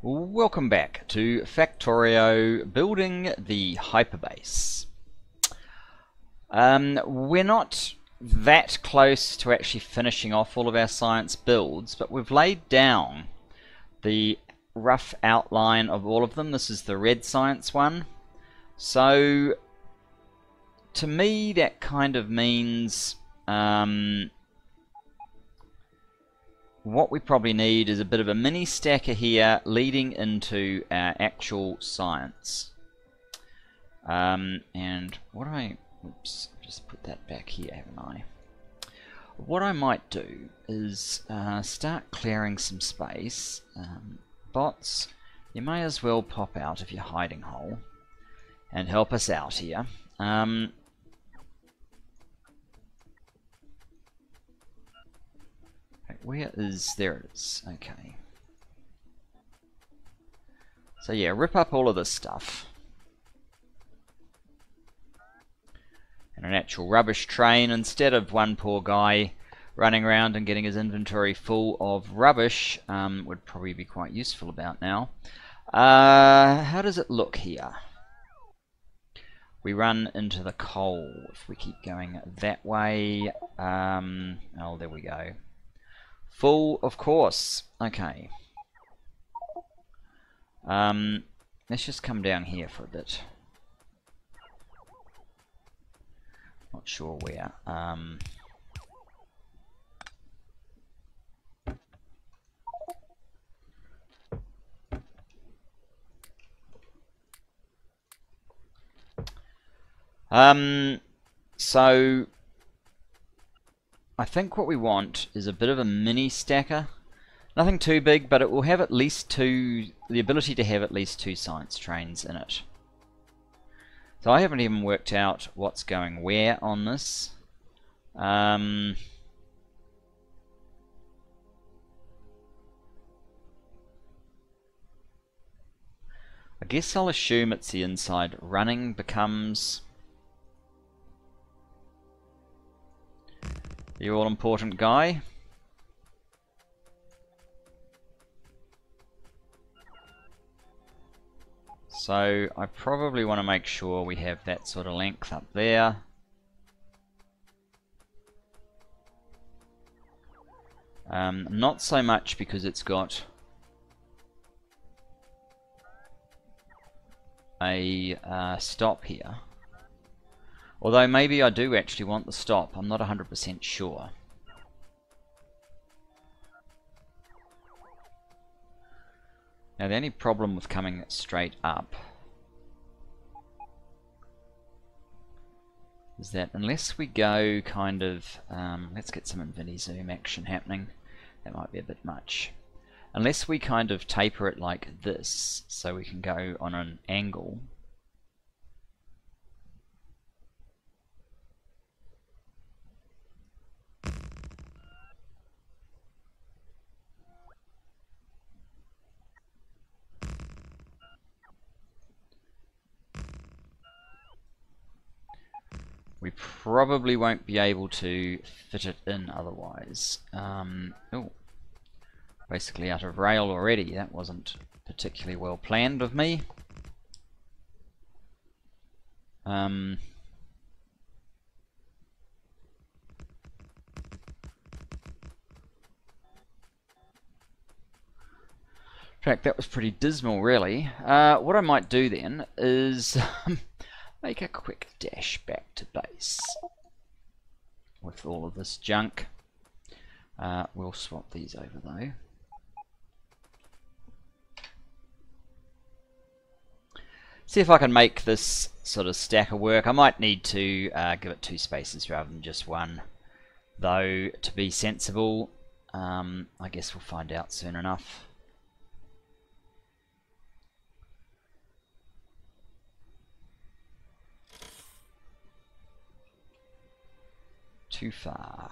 Welcome back to Factorio building the Hyperbase. We're not that close to actually finishing off all of our science builds, but we've laid down the rough outline of all of them. This is the red science one. So to me that kind of means what we probably need is a bit of a mini stacker here leading into our actual science. And what oops, just put that back here, haven't I? What I might do is start clearing some space. Bots, you may as well pop out of your hiding hole and help us out here. Where is... there it is. Okay. So yeah, rip up all of this stuff. And an actual rubbish train, instead of one poor guy running around and getting his inventory full of rubbish, would probably be quite useful about now. How does it look here? We run into the coal if we keep going that way. Oh, there we go. Full, of course. Okay. Let's just come down here for a bit. Not sure where. So I think what we want is a bit of a mini stacker. Nothing too big, but it will have at least the ability to have at least 2 science trains in it. So I haven't even worked out what's going where on this. I guess I'll assume it's the inside running becomes the all-important guy. So I probably want to make sure we have that sort of length up there. Not so much because it's got a stop here. Although maybe I do actually want the stop. I'm not 100% sure. Now the only problem with coming straight up is that unless we go kind of, let's get some infinity zoom action happening, that might be a bit much. Unless we kind of taper it like this, so we can go on an angle. We probably won't be able to fit it in otherwise. Oh, basically out of rail already. That wasn't particularly well planned of me. In fact, that was pretty dismal, really. What I might do then is make a quick dash back to base with all of this junk. We'll swap these over though. See if I can make this sort of stacker work. I might need to give it 2 spaces rather than just 1, though, to be sensible. I guess we'll find out soon enough. Too far.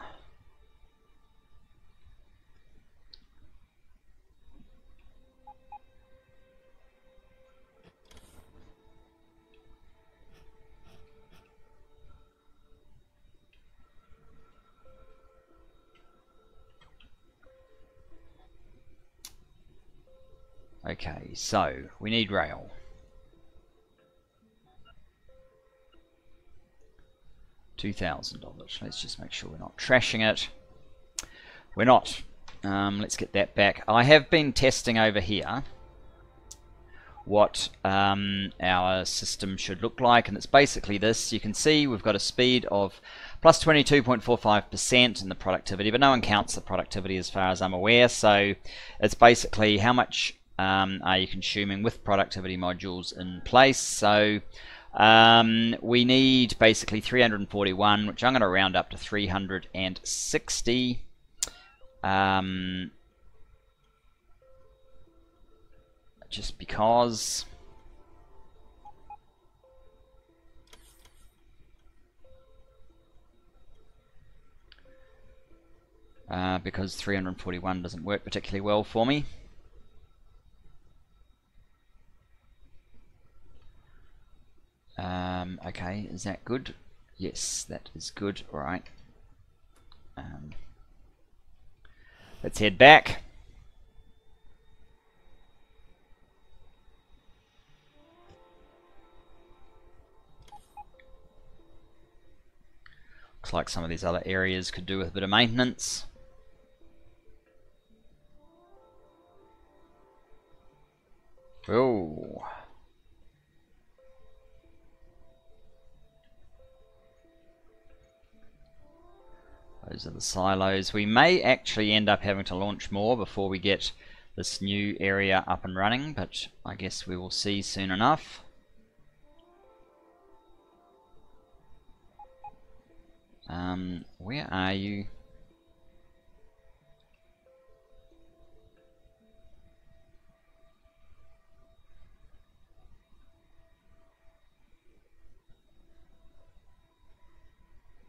Okay, so we need rail. $2,000. Let's just make sure we're not trashing it. We're not. Let's get that back. I have been testing over here what our system should look like, and it's basically this. You can see we've got a speed of plus 22.45% in the productivity, but no one counts the productivity as far as I'm aware, so it's basically how much are you consuming with productivity modules in place. So we need basically 341, which I'm going to round up to 360. Just because because 341 doesn't work particularly well for me. Okay, is that good? Yes, that is good. All right. Let's head back. Looks like some of these other areas could do with a bit of maintenance. Oh. Those are the silos. We may actually end up having to launch more before we get this new area up and running, but I guess we will see soon enough. Where are you?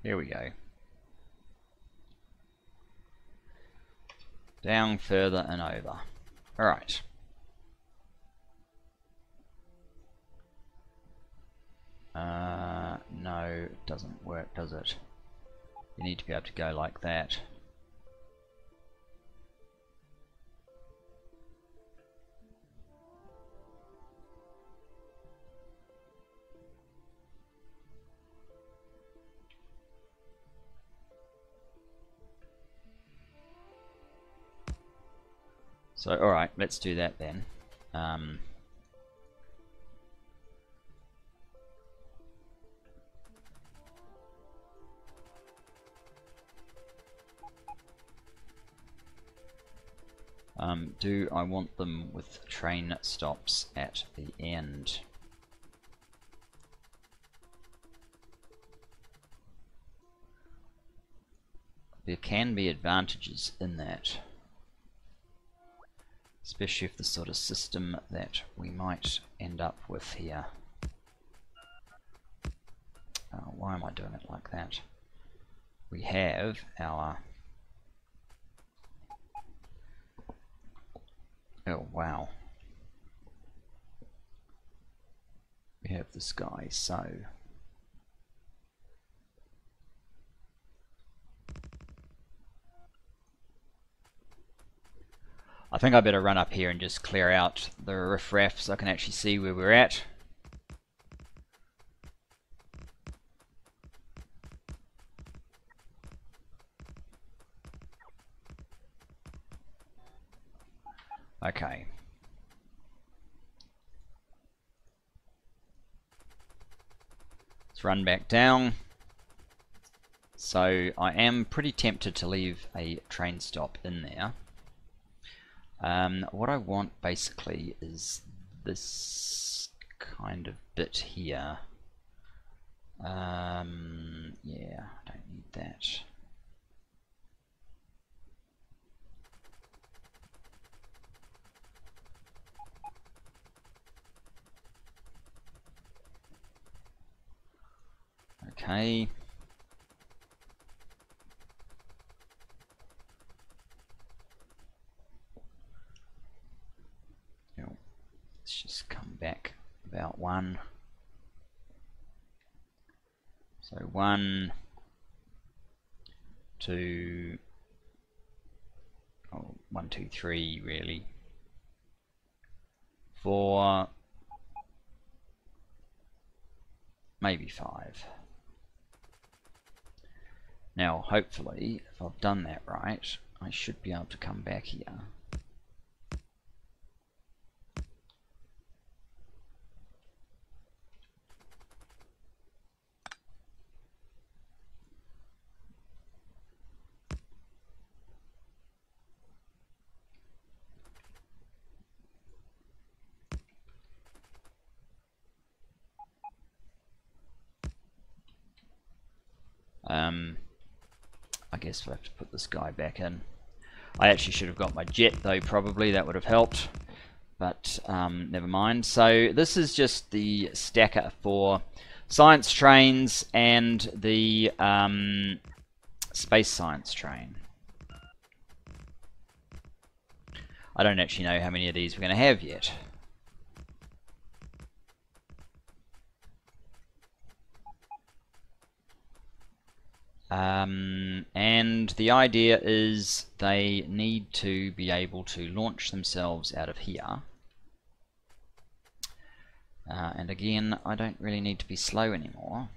Here we go. Down further and over. Alright. No, it doesn't work, does it? You need to be able to go like that. So, alright, let's do that then. Do I want them with train stops at the end? There can be advantages in that, especially if the sort of system that we might end up with here. Why am I doing it like that? We have our... Oh, wow. We have this guy, so... I think I better run up here and just clear out the riffraff so I can actually see where we're at. Okay. Let's run back down. So I am pretty tempted to leave a train stop in there. What I want basically is this kind of bit here. Yeah, I don't need that. Okay. Let's just come back about 1. So 1, 2, 1, 2, 3 really. 4, maybe 5. Now hopefully if I've done that right, I should be able to come back here. I guess we'll have to put this guy back in. I actually should have got my jet though, probably that would have helped, but never mind. So this is just the stacker for science trains and the space science train. I don't actually know how many of these we're going to have yet. And the idea is they need to be able to launch themselves out of here. And again, I don't really need to be slow anymore.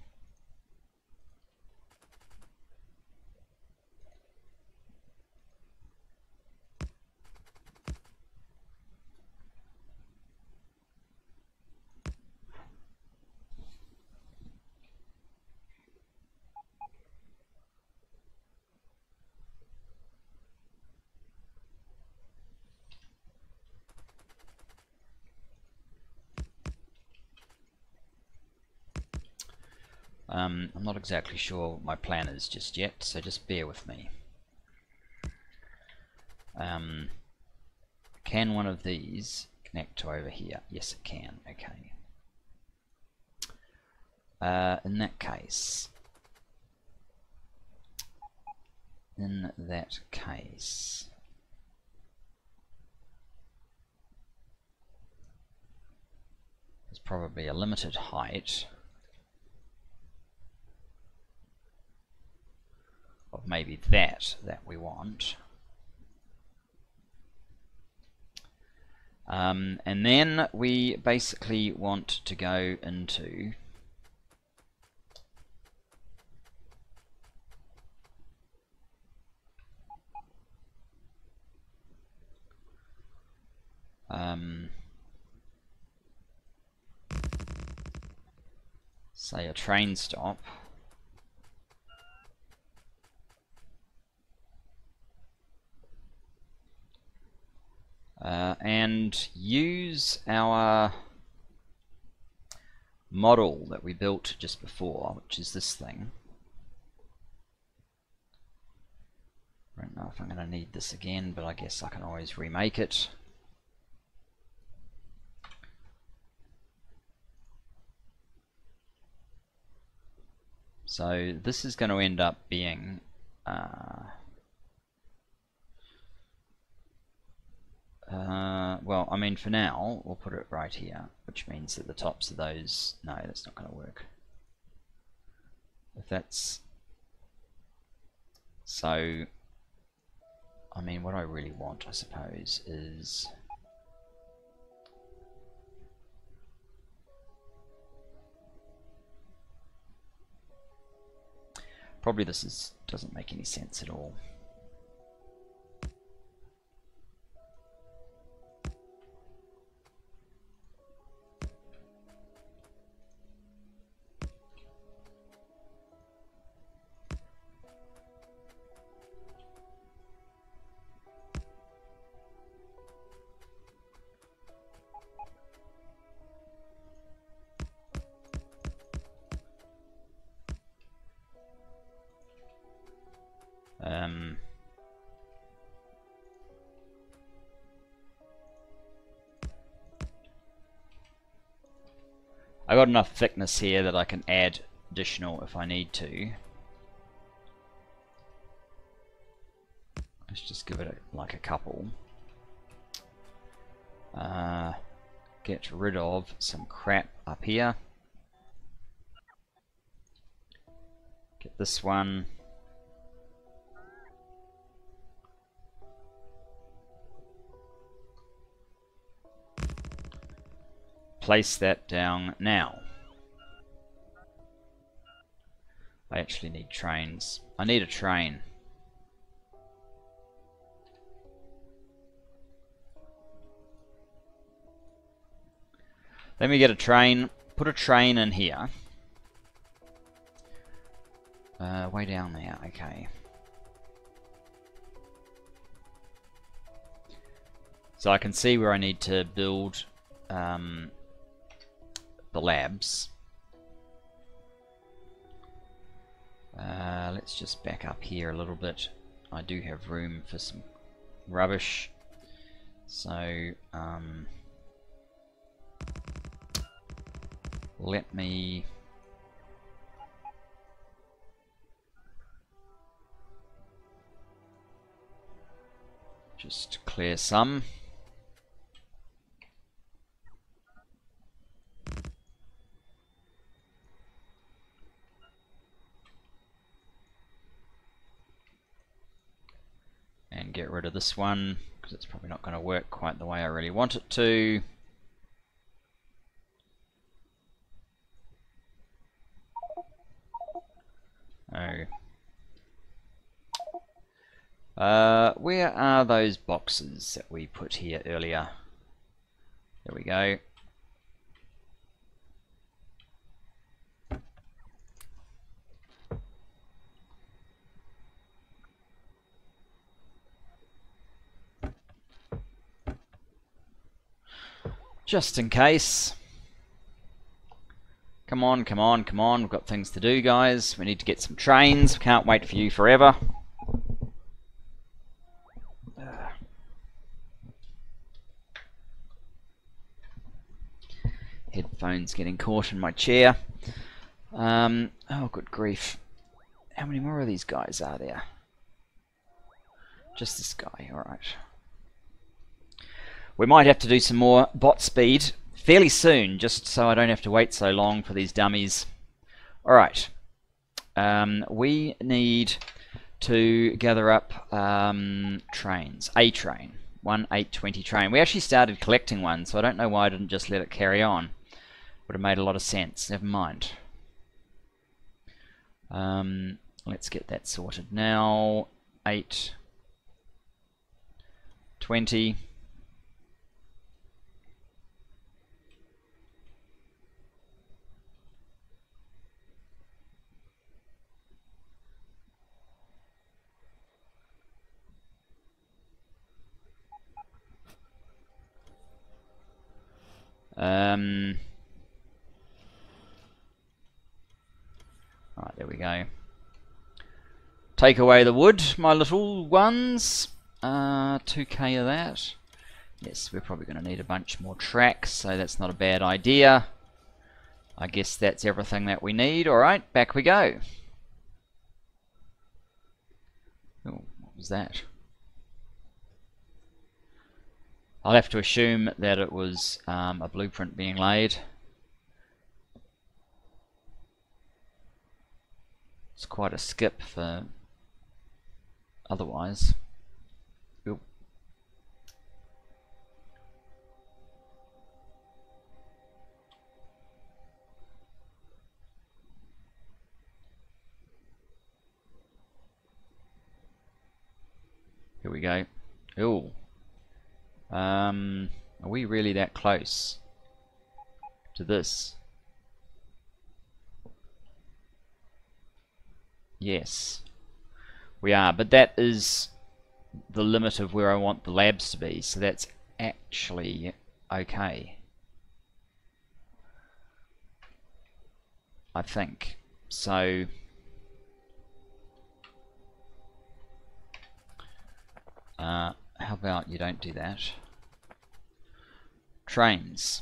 I'm not exactly sure what my plan is just yet, so just bear with me. Can one of these connect to over here? Yes, it can. Okay. In that case, there's probably a limited height of maybe that we want. And then we basically want to go into say a train stop. And use our model that we built just before, which is this thing. I don't know if I'm going to need this again, but I guess I can always remake it. So this is going to end up being well, I mean, for now we'll put it right here, which means that the tops of those, no, that's not going to work. If that's so, I mean, what I really want, I suppose, is probably this doesn't make any sense at all. I got enough thickness here that I can add additional if I need to. Let's just give it like a couple. Get rid of some crap up here. Get this one. place that down now. I actually need trains. I need a train. Let me get a train. Put a train in here. Way down there. Okay. So I can see where I need to build the labs. Let's just back up here a little bit. I do have room for some rubbish. So let me just clear some. And get rid of this one, because it's probably not going to work quite the way I really want it to. Where are those boxes that we put here earlier? There we go. Just in case. Come on, come on, come on. We've got things to do, guys. We need to get some trains. Can't wait for you forever. Headphones getting caught in my chair. Oh, good grief. How many more of these guys are there? Just this guy, alright. We might have to do some more bot speed fairly soon, just so I don't have to wait so long for these dummies. Alright. We need to gather up trains. A train. 1-8-20 train. We actually started collecting one, so I don't know why I didn't just let it carry on. Would have made a lot of sense. Never mind. Let's get that sorted now. 8-20. Right, there we go. Take away the wood, my little ones. 2k of that. Yes, we're probably going to need a bunch more tracks, so that's not a bad idea. I guess that's everything that we need. Alright, back we go. Oh, what was that? I'll have to assume that it was a blueprint being laid. It's quite a skip for otherwise. Oop. Here we go. Ooh. Are we really that close to this? Yes, we are, but that is the limit of where I want the labs to be, so that's actually okay. I think. So how about you don't do that? Trains.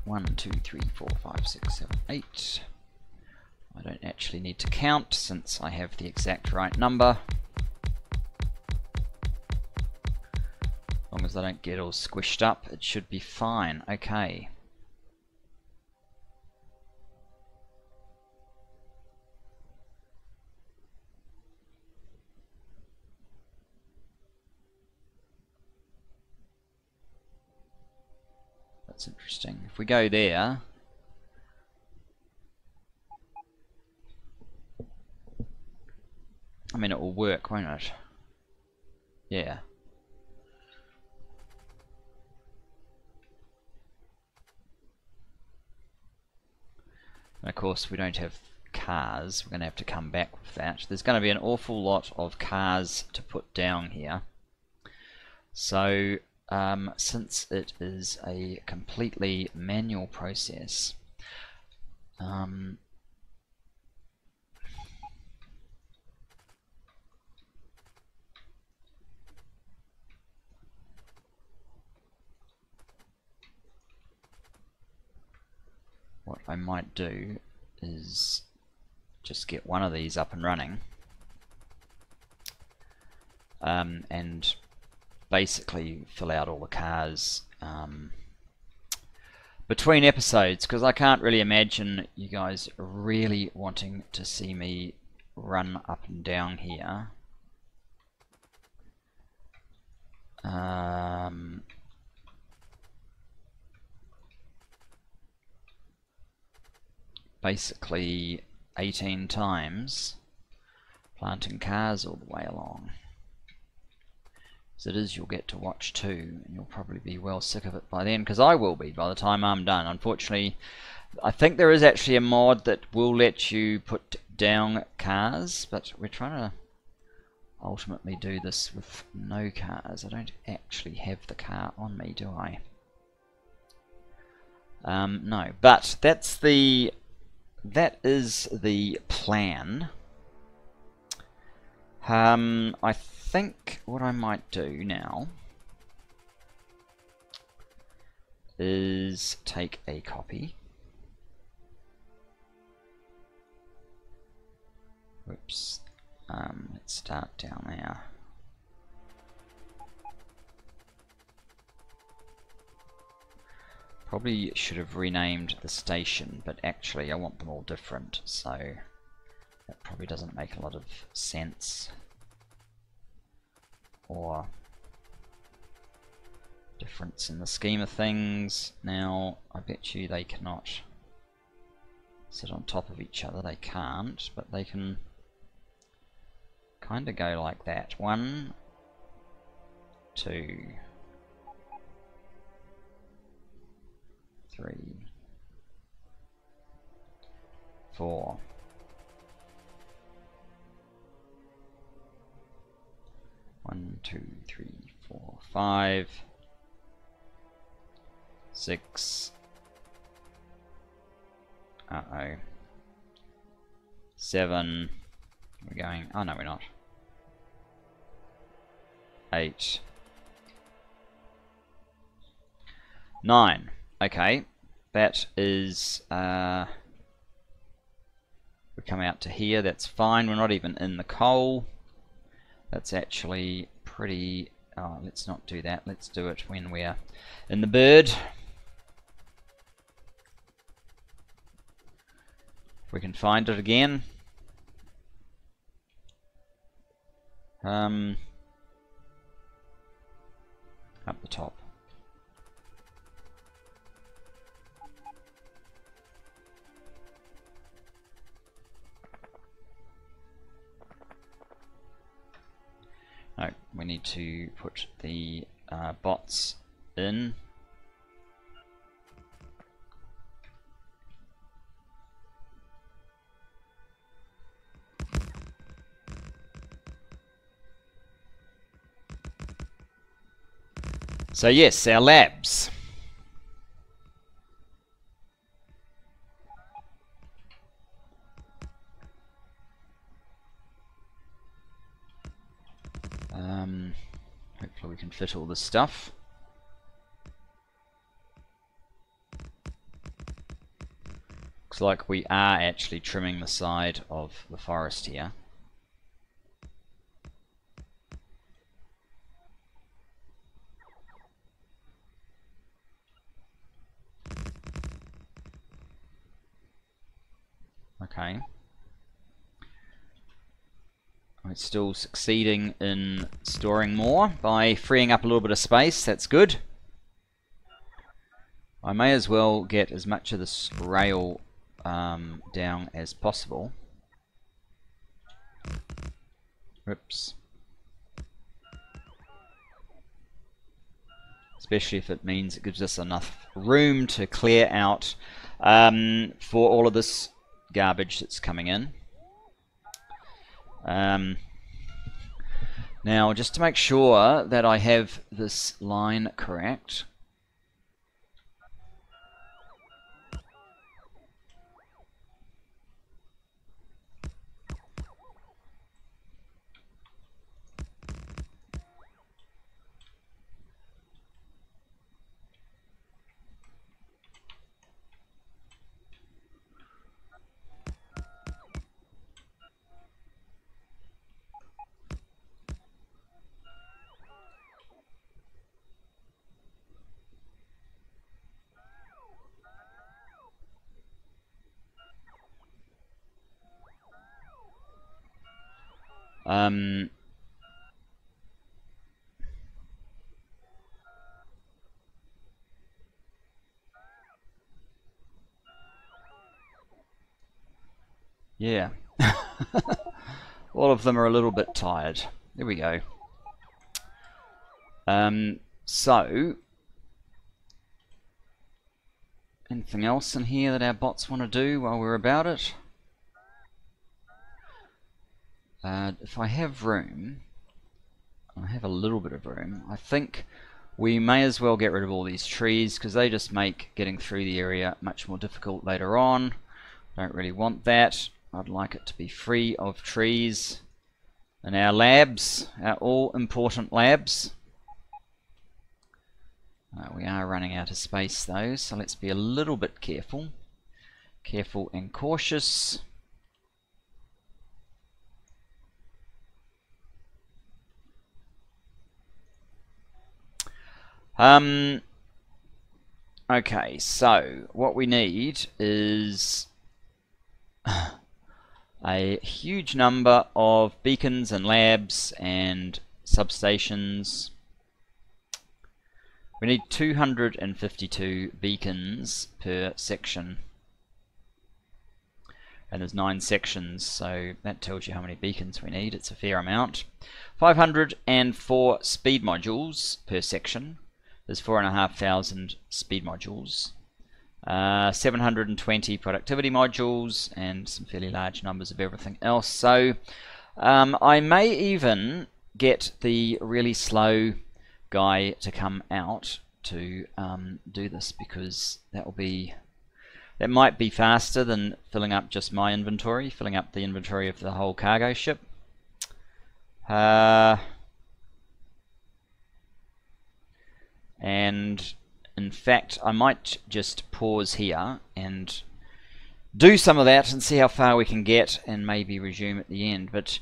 1, 2, 3, 4, 5, 6, 7, 8. I don't actually need to count since I have the exact right number. As long as I don't get all squished up, it should be fine. Okay. That's interesting. If we go there, I mean, it will work, won't it? Yeah. And of course, we don't have cars. We're going to have to come back with that. There's going to be an awful lot of cars to put down here. So, since it is a completely manual process, what I might do is just get one of these up and running, and basically fill out all the cars between episodes, because I can't really imagine you guys really wanting to see me run up and down here. Basically 18 times planting cars all the way along. As it is, you'll get to watch too, and you'll probably be well sick of it by then, because I will be by the time I'm done. Unfortunately, I think there is actually a mod that will let you put down cars, but we're trying to ultimately do this with no cars. I don't actually have the car on me, do I? No, but that is the plan. I think what I might do now is take a copy. Whoops. Let's start down there. Probably should have renamed the station, but actually I want them all different, so that probably doesn't make a lot of sense. Or difference in the scheme of things. Now, I bet you they cannot sit on top of each other. They can't, but they can kind of go like that. 1, 2, 3, 4. 1, 2, 3, 4, 5, 6. Uh-oh. 7. We're going. Oh no, we're not. 8. 9. Okay. That is we come out to here, that's fine. We're not even in the coal. That's actually pretty... oh, let's not do that. Let's do it when we're in the bird. If we can find it again. Up the top. No, we need to put the bots in. So yes, our labs. Hopefully we can fit all this stuff. Looks like we are actually trimming the side of the forest here. Okay. We're still succeeding in storing more by freeing up a little bit of space. That's good. I may as well get as much of this rail down as possible. Oops. Especially if it means it gives us enough room to clear out for all of this garbage that's coming in. Now, just to make sure that I have this line correct, yeah. All of them are a little bit tired. There we go. So, anything else in here that our bots want to do while we're about it? If I have room, I have a little bit of room, I think we may as well get rid of all these trees because they just make getting through the area much more difficult later on. Don't really want that. I'd like it to be free of trees. And our labs, our all-important labs. We are running out of space though, so let's be a little bit careful. Careful and cautious. Okay, so what we need is a huge number of beacons and labs and substations. We need 252 beacons per section. And there's 9 sections, so that tells you how many beacons we need. It's a fair amount. 504 speed modules per section. There's 4,500 speed modules. 720 productivity modules and some fairly large numbers of everything else. So I may even get the really slow guy to come out to do this, because that might be faster than filling up just my inventory, filling up the inventory of the whole cargo ship. And in fact, I might just pause here and do some of that and see how far we can get and maybe resume at the end. But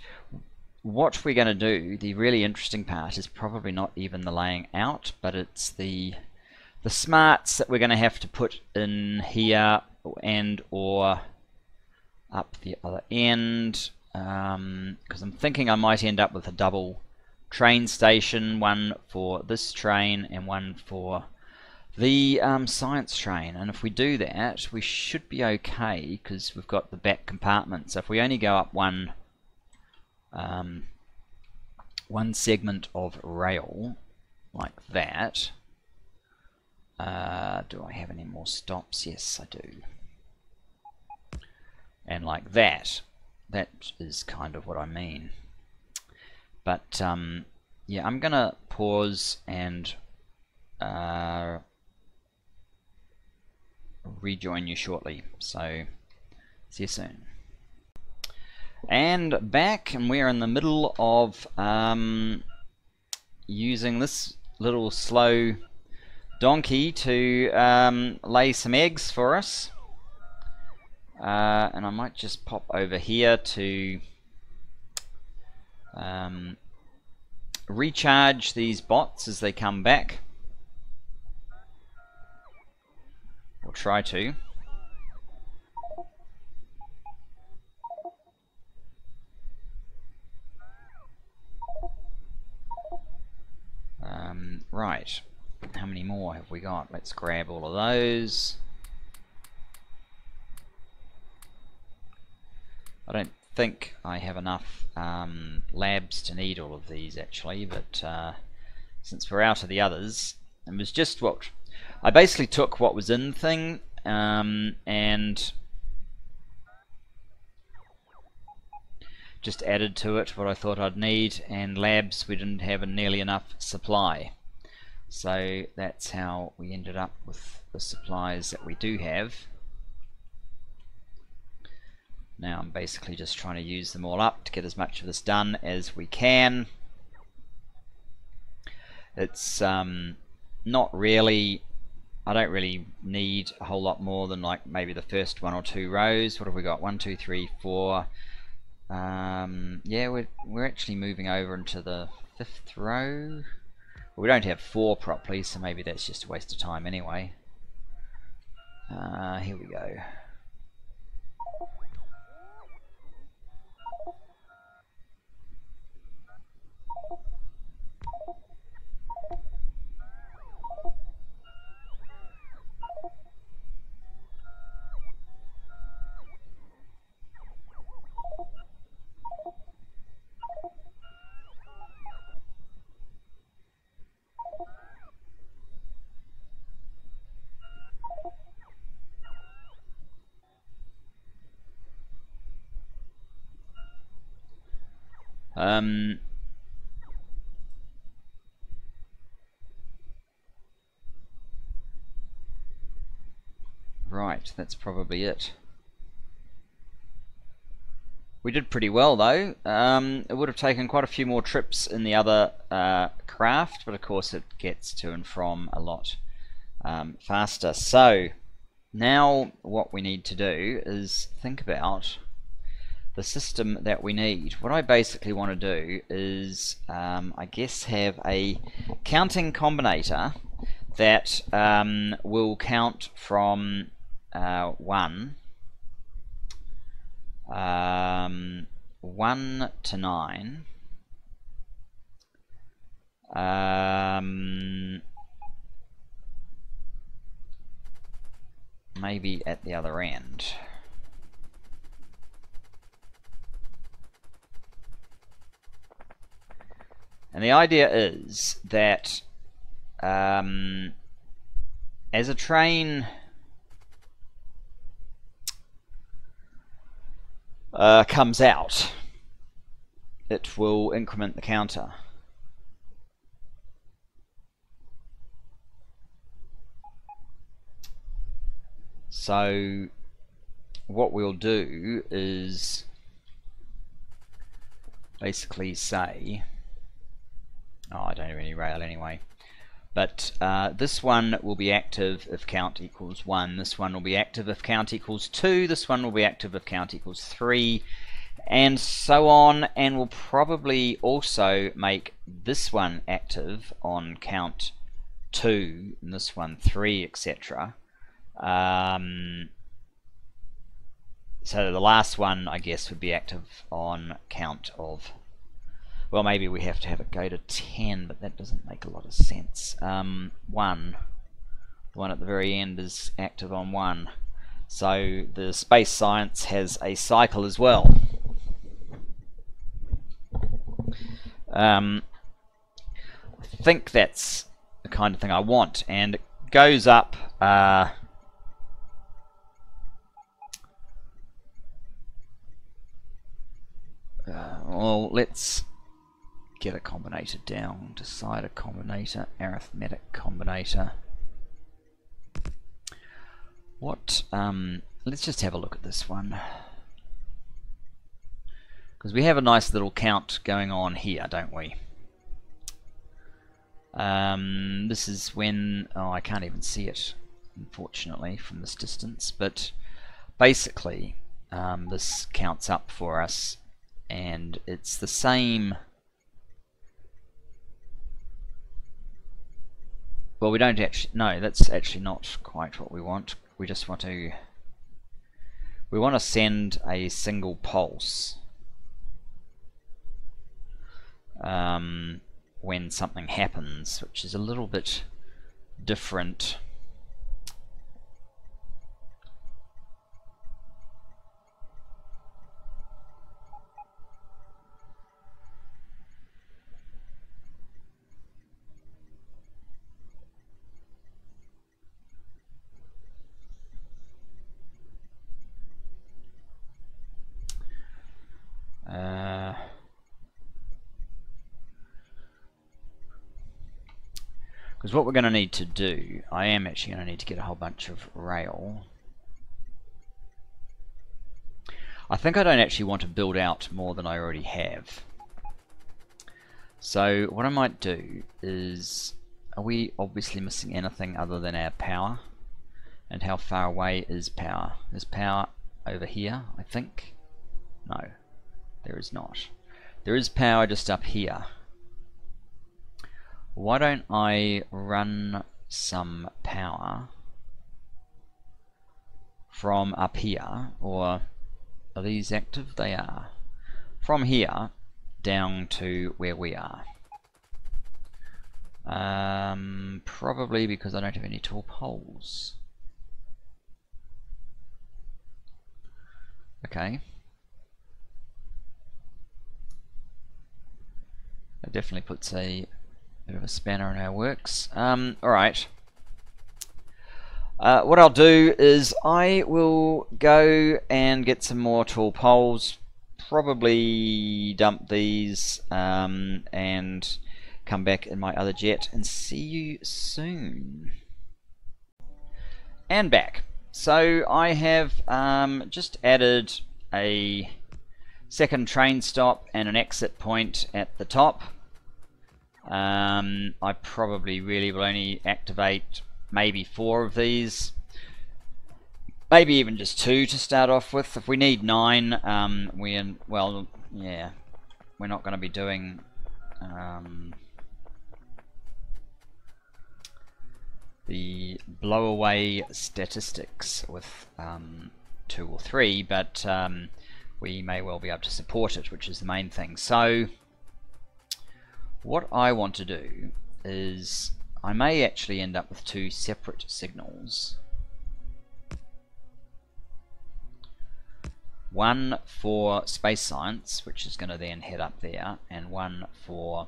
what we're going to do, the really interesting part, is probably not even the laying out, but it's the smarts that we're going to have to put in here and or up the other end, because I'm thinking I might end up with a double train station, one for this train and one for the science train. And if we do that, we should be okay because we've got the back compartment. So if we only go up one segment of rail like that, do I have any more stops? Yes, I do. And like that, that is kind of what I mean. But yeah, I'm gonna pause and rejoin you shortly, so see you soon. And back, and we're in the middle of using this little slow donkey to lay some eggs for us, and I might just pop over here to recharge these bots as they come back. Or try to. Right. How many more have we got? Let's grab all of those. I don't think I have enough labs to need all of these actually, but since we're out of the others, it was just what I basically took what was in the thing and just added to it what I thought I'd need, and labs we didn't have nearly enough supply. So that's how we ended up with the supplies that we do have. Now I'm basically just trying to use them all up to get as much of this done as we can. It's not really, I don't really need a whole lot more than like maybe the first 1 or 2 rows. What have we got? 1, 2, 3, 4. Yeah, we're actually moving over into the 5th row. Well, we don't have 4 properly, so maybe that's just a waste of time anyway. Here we go. Right, that's probably it. We did pretty well though. It would have taken quite a few more trips in the other craft, but of course it gets to and from a lot faster. So now what we need to do is think about the system that we need. What I basically want to do is I guess have a counting combinator that will count from 1 to 9, maybe at the other end. And the idea is that as a train comes out, it will increment the counter. So what we'll do is basically say, oh, I don't have any rail anyway, but this one will be active if count equals 1, this one will be active if count equals 2, this one will be active if count equals 3, and so on, and we'll probably also make this one active on count 2, and this one 3, etc. So the last one, I guess, would be active on count of, well, maybe we have to have it go to 10, but that doesn't make a lot of sense. 1, the one at the very end, is active on 1. So the space science has a cycle as well. I think that's the kind of thing I want, and it goes up well, let's get a combinator down, decide a combinator, arithmetic combinator. What, let's just have a look at this one, because we have a nice little count going on here, don't we? This is when, oh, I can't even see it, unfortunately, from this distance, but basically this counts up for us, and it's the same. Well, we don't actually, no, that's actually not quite what we want. We just want to, we want to send a single pulse when something happens, which is a little bit different because what we're going to need to do, I am actually going to need to get a whole bunch of rail. I think I don't actually want to build out more than I already have. So what I might do is, are we obviously missing anything other than our power? And how far away is power? Is power over here, I think? No, there is not. There is power just up here. Why don't I run some power from up here, or are these active? They are. From here down to where we are. Probably because I don't have any tall poles. Okay. That definitely puts a bit of a spanner in our works. Alright. What I'll do is I will go and get some more tall poles, probably dump these, and come back in my other jet and see you soon. And back. So I have just added a second train stop and an exit point at the top. I probably really will only activate maybe 4 of these, maybe even just 2 to start off with. If we need 9, well, yeah, we're not going to be doing the blow-away statistics with 2 or 3, but we may well be able to support it, which is the main thing. So what I want to do is, I may actually end up with 2 separate signals. One for space science, which is going to then head up there, and one for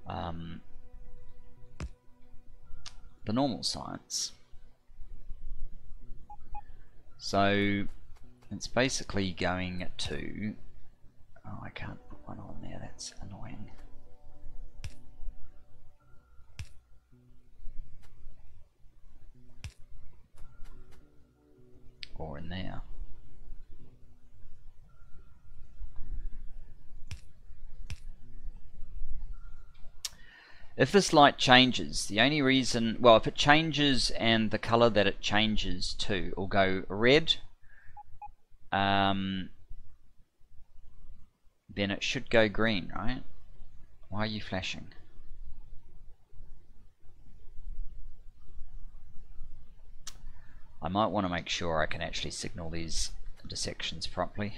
the normal science. So it's basically going to, oh, I can't put one on there, that's annoying. Or in there. If this light changes, the only reason, well, if it changes and the color that it changes to will go red, then it should go green, right? Why are you flashing? I might want to make sure I can actually signal these intersections properly,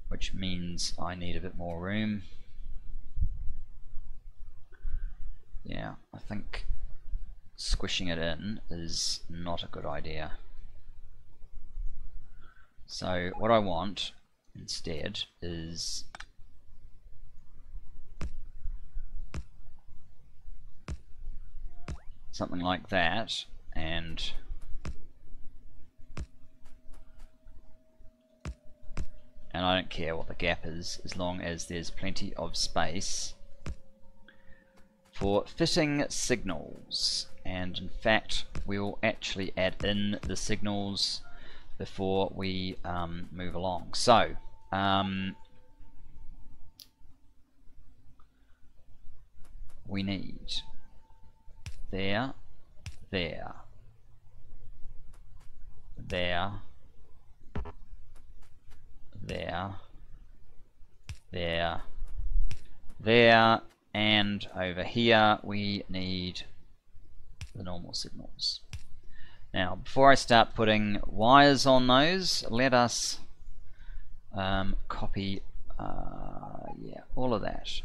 which means I need a bit more room. Yeah, I think squishing it in is not a good idea. So what I want instead is something like that, and I don't care what the gap is, as long as there's plenty of space for fitting signals. And in fact, we'll actually add in the signals before we move along. So we need there, there, there, there, there, there, and over here we need the normal signals. Now, before I start putting wires on those, let us copy yeah, all of that.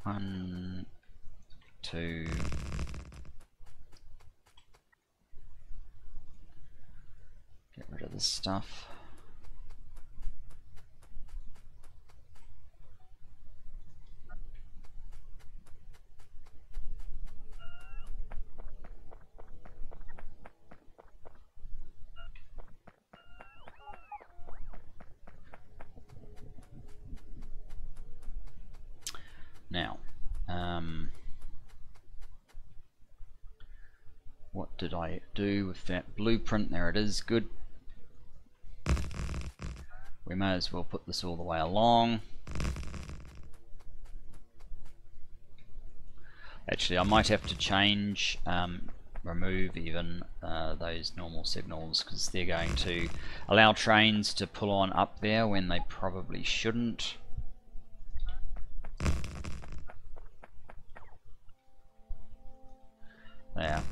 1, 2, get rid of this stuff. Now, what did I do with that blueprint? There it is, good. We may as well put this all the way along. Actually, I might have to change, remove even those normal signals, because they're going to allow trains to pull on up there when they probably shouldn't. There.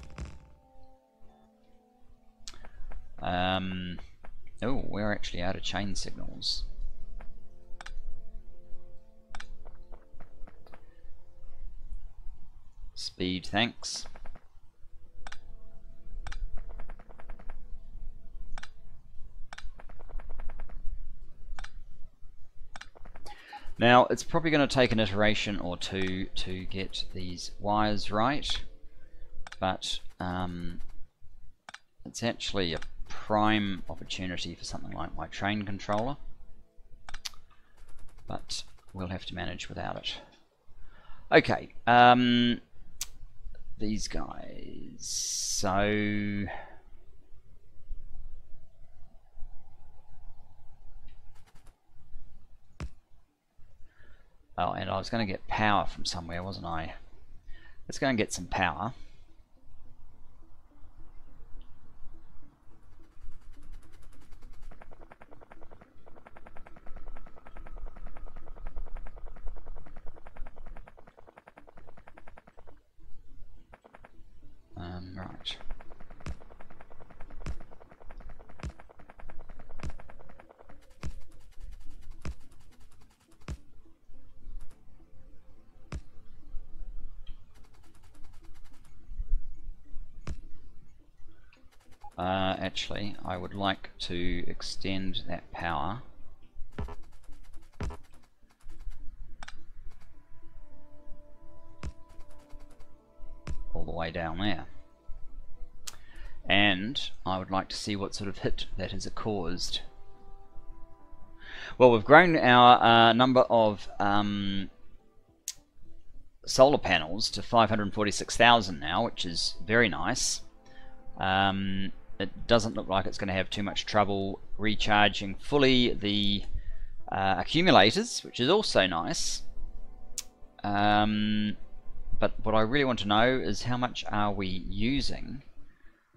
Oh, we're actually out of chain signals. Speed, thanks. Now, it's probably going to take an iteration or two to get these wires right, but it's actually a prime opportunity for something like my train controller, but we'll have to manage without it. Okay, these guys, so oh, and I was going to get power from somewhere, wasn't I? Let's go and get some power. Right. Actually, I would like to extend that power all the way down there. And I would like to see what sort of hit that has caused. Well, we've grown our number of solar panels to 546,000 now, which is very nice. It doesn't look like it's going to have too much trouble recharging fully the accumulators, which is also nice. But what I really want to know is how much are we using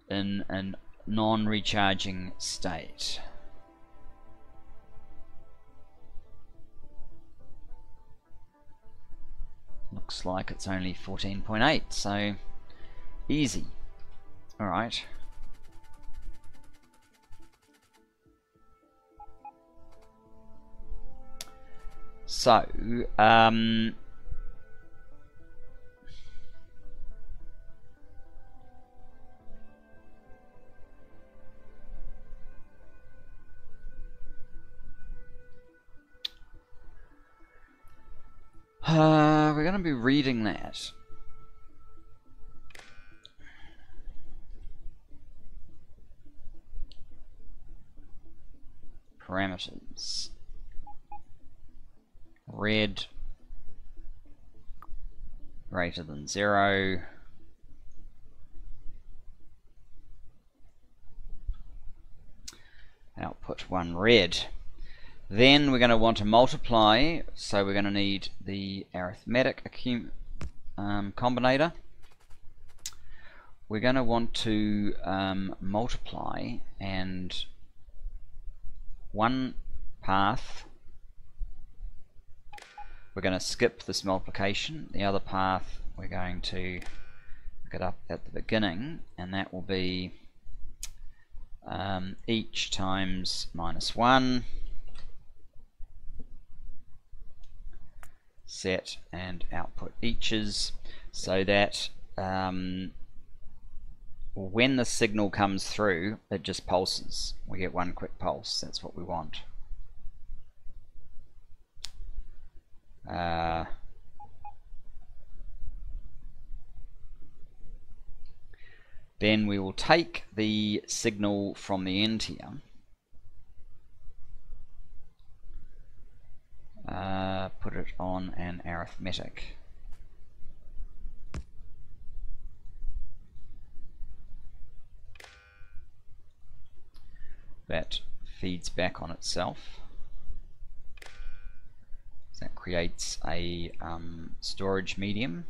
in a non-recharging state. Looks like it's only 14.8, so easy. Alright. So, we're going to be reading that. Parameters. Red greater than 0. Output 1 red. Then we're going to want to multiply, so we're going to need the arithmetic combinator. We're going to want to multiply, and one path we're going to skip this multiplication, the other path we're going to look it up at the beginning, and that will be each times -1 set and output eaches, so that when the signal comes through, it just pulses. We get one quick pulse. That's what we want. Then we will take the signal from the end here, put it on an arithmetic. That feeds back on itself. So that creates a storage medium.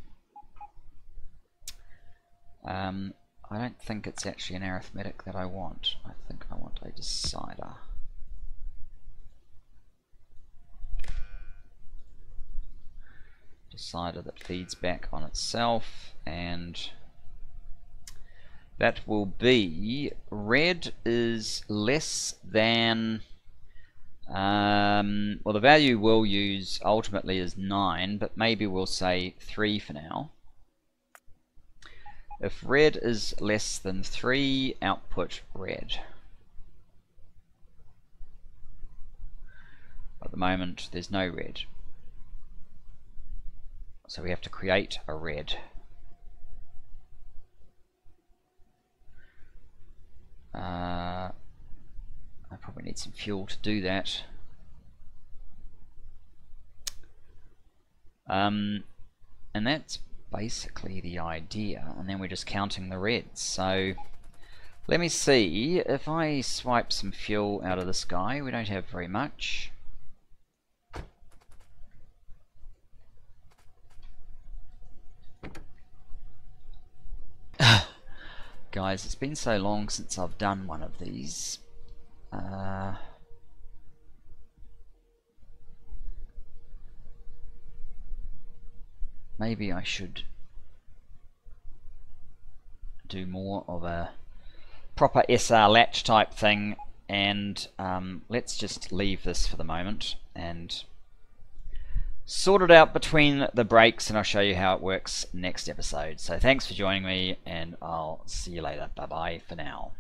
I don't think it's actually an arithmetic that I want. I think I want a decider. Decider that feeds back on itself, and that will be red is less than, well, the value we'll use ultimately is 9, but maybe we'll say 3 for now. If red is less than 3, output red. At the moment, there's no red. So we have to create a red. I probably need some fuel to do that. And that's basically the idea, and then we're just counting the reds. So let me see if I swipe some fuel out of this guy. We don't have very much. Guys, it's been so long since I've done one of these. Maybe I should do more of a proper SR latch type thing, and let's just leave this for the moment and sort it out between the breaks, and I'll show you how it works next episode. So thanks for joining me, and I'll see you later. Bye bye for now.